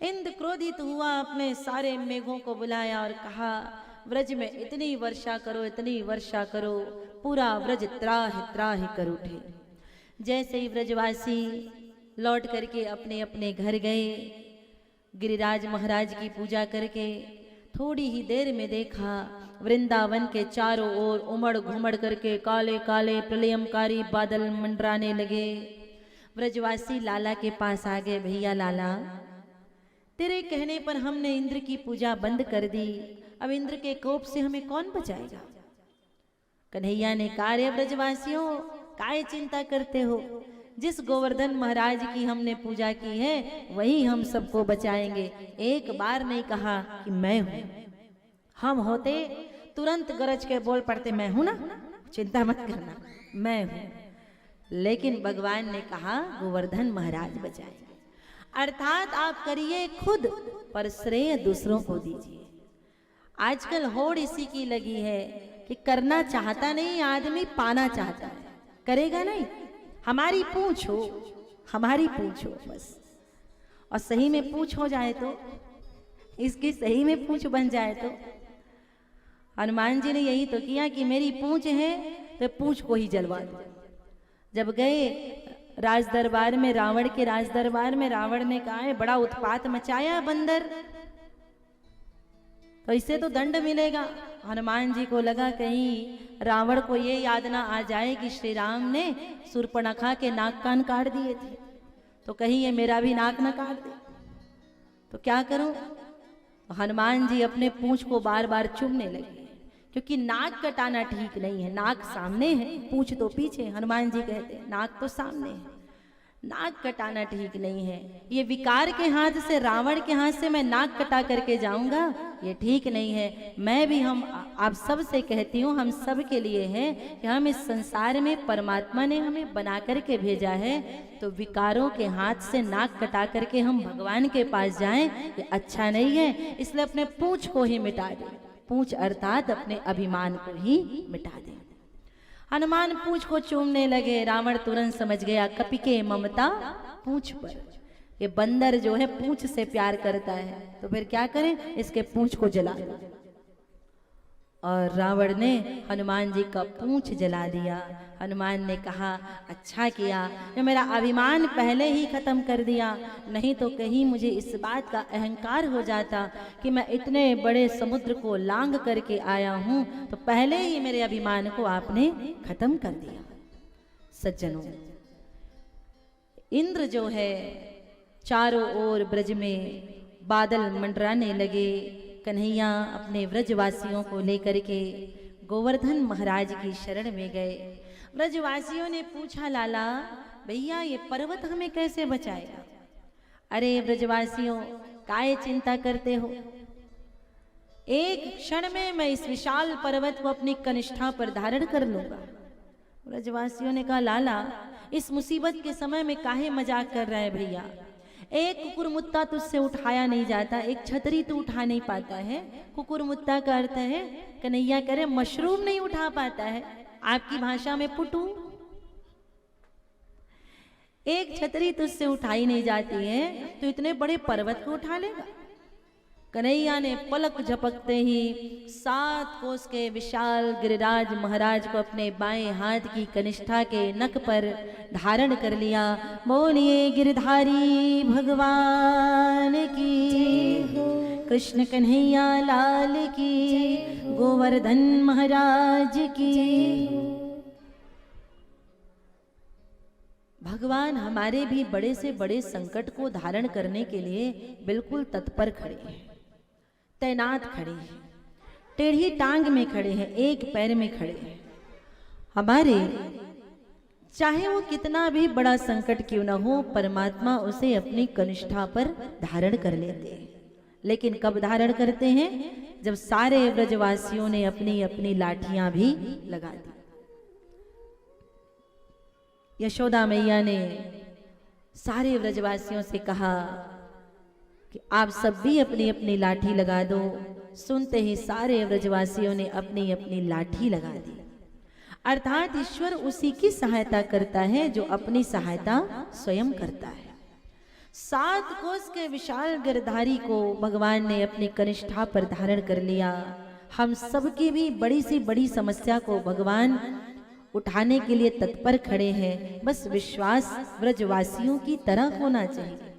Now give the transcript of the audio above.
इंद्र क्रोधित हुआ, अपने सारे मेघों को बुलाया और कहा व्रज में इतनी वर्षा करो, इतनी वर्षा करो, पूरा व्रज त्राहि कर उठे। जैसे ही व्रजवासी लौट करके अपने अपने घर गए, गिरिराज महाराज की पूजा करके थोड़ी ही देर में देखा वृंदावन के चारों ओर उमड़ घुमड़ करके काले काले प्रलयंकारी बादल मंडराने लगे। व्रजवासी लाला के पास आ गए, भैया लाला, तेरे कहने पर हमने इंद्र की पूजा बंद कर दी, अब इंद्र के कोप से हमें कौन बचाएगा। कन्हैया ने कहा, रे व्रजवासियों, काहे चिंता करते हो, जिस गोवर्धन महाराज की हमने पूजा की है वही हम सबको बचाएंगे। एक बार नहीं कहा कि मैं हूं, हम होते तुरंत गरज के बोल पड़ते, मैं हूं ना, चिंता मत करना, मैं हूं। लेकिन भगवान ने कहा गोवर्धन महाराज बचाएंगे, अर्थात आप करिए खुद पर श्रेय दूसरों को दीजिए। आजकल होड़ इसी की लगी है कि करना चाहता नहीं आदमी, पाना चाहता है, करेगा नहीं, हमारी पूंछ हो, हमारी पूंछ हो बस। और सही में पूंछ हो जाए तो, इसकी सही में पूंछ बन जाए तो। हनुमान जी ने यही तो किया कि मेरी पूंछ है तो पूंछ को ही जलवा दो। जब गए राज दरबार में, रावण के राज दरबार में, रावण ने कहा है बड़ा उत्पात मचाया बंदर, तो इससे तो दंड मिलेगा। हनुमान जी को लगा कहीं रावण को ये याद ना आ जाए कि श्री राम ने शूर्पणखा के नाक कान काट दिए थे, तो कहीं ये मेरा भी नाक ना काट दे, तो क्या करूं। तो हनुमान जी अपने पूंछ को बार बार चूमने लगे, क्योंकि नाक कटाना ठीक नहीं है, नाक सामने है, पूंछ तो पीछे। हनुमान जी कहते हैं नाक तो सामने है, नाक कटाना ठीक नहीं है। ये विकार के हाथ से, रावण के हाथ से मैं नाक कटा करके जाऊंगा, ये ठीक नहीं है। मैं भी, हम आप सब से कहती हूँ, हम सब के लिए है कि हम इस संसार में परमात्मा ने हमें बना करके भेजा है, तो विकारों के हाथ से नाक कटा करके हम भगवान के पास जाएं, ये अच्छा नहीं है। इसलिए अपने पूंछ को ही मिटा दें, पूंछ अर्थात अपने अभिमान को ही मिटा दें। हनुमान पूंछ को चूमने लगे। रावण तुरंत समझ गया कपि के ममता पूंछ पर, ये बंदर जो है पूंछ से प्यार करता है, तो फिर क्या करें, इसके पूंछ को जला दो। और रावण ने हनुमान जी का पूंछ जला दिया। हनुमान ने कहा अच्छा किया, जो मेरा अभिमान पहले ही खत्म कर दिया, नहीं तो कहीं मुझे इस बात का अहंकार हो जाता कि मैं इतने बड़े समुद्र को लांग करके आया हूं, तो पहले ही मेरे अभिमान को आपने खत्म कर दिया। सज्जनों, इंद्र जो है चारों ओर ब्रज में बादल मंडराने लगे। कन्हैया अपने व्रजवासियों को लेकर के गोवर्धन महाराज की शरण में गए। व्रजवासियों ने पूछा लाला भैया ये पर्वत हमें कैसे बचाएगा। अरे व्रजवासियों काहे चिंता करते हो, एक क्षण में मैं इस विशाल पर्वत को अपनी कनिष्ठा पर धारण कर लूंगा। व्रजवासियों ने कहा लाला इस मुसीबत के समय में काहे मजाक कर रहा है भैया, एक कुकुरमुत्ता तुझसे उठाया नहीं जाता, एक छतरी तू उठा नहीं पाता है। कुकुरमुत्ता का अर्थ है, कन्हैया करे मशरूम नहीं उठा पाता है, आपकी भाषा में पुटू। एक छतरी तुझसे उठाई नहीं जाती है तो इतने बड़े पर्वत को उठा लेगा। कन्हैया ने पलक झपकते ही 7 कोस के विशाल गिरिराज महाराज को अपने बाएं हाथ की कनिष्ठा के नक पर धारण कर लिया। बोलिए गिरधारी भगवान की, कृष्ण कन्हैया लाल की, गोवर्धन महाराज की। भगवान हमारे भी बड़े से बड़े संकट को धारण करने के लिए बिल्कुल तत्पर खड़े हैं, तैनात खड़े हैं, टेढ़ी टांग में खड़े हैं, एक पैर में खड़े हैं। हमारे चाहे वो कितना भी बड़ा संकट क्यों ना हो, परमात्मा उसे अपनी कनिष्ठा पर धारण कर लेते हैं। लेकिन कब धारण करते हैं, जब सारे ब्रजवासियों ने अपनी अपनी लाठियां भी लगा दी। यशोदा मैया ने सारे व्रजवासियों से कहा कि आप सब भी अपनी अपनी लाठी लगा दो। सुनते ही सारे व्रजवासियों ने अपनी अपनी लाठी लगा दी। अर्थात ईश्वर उसी की सहायता करता है जो अपनी सहायता स्वयं करता है। 7 कोस के विशाल गिरधारी को भगवान ने अपनी कनिष्ठा पर धारण कर लिया। हम सबकी भी बड़ी सी बड़ी समस्या को भगवान उठाने के लिए तत्पर खड़े हैं। बस विश्वास व्रजवासियों की तरह होना चाहिए।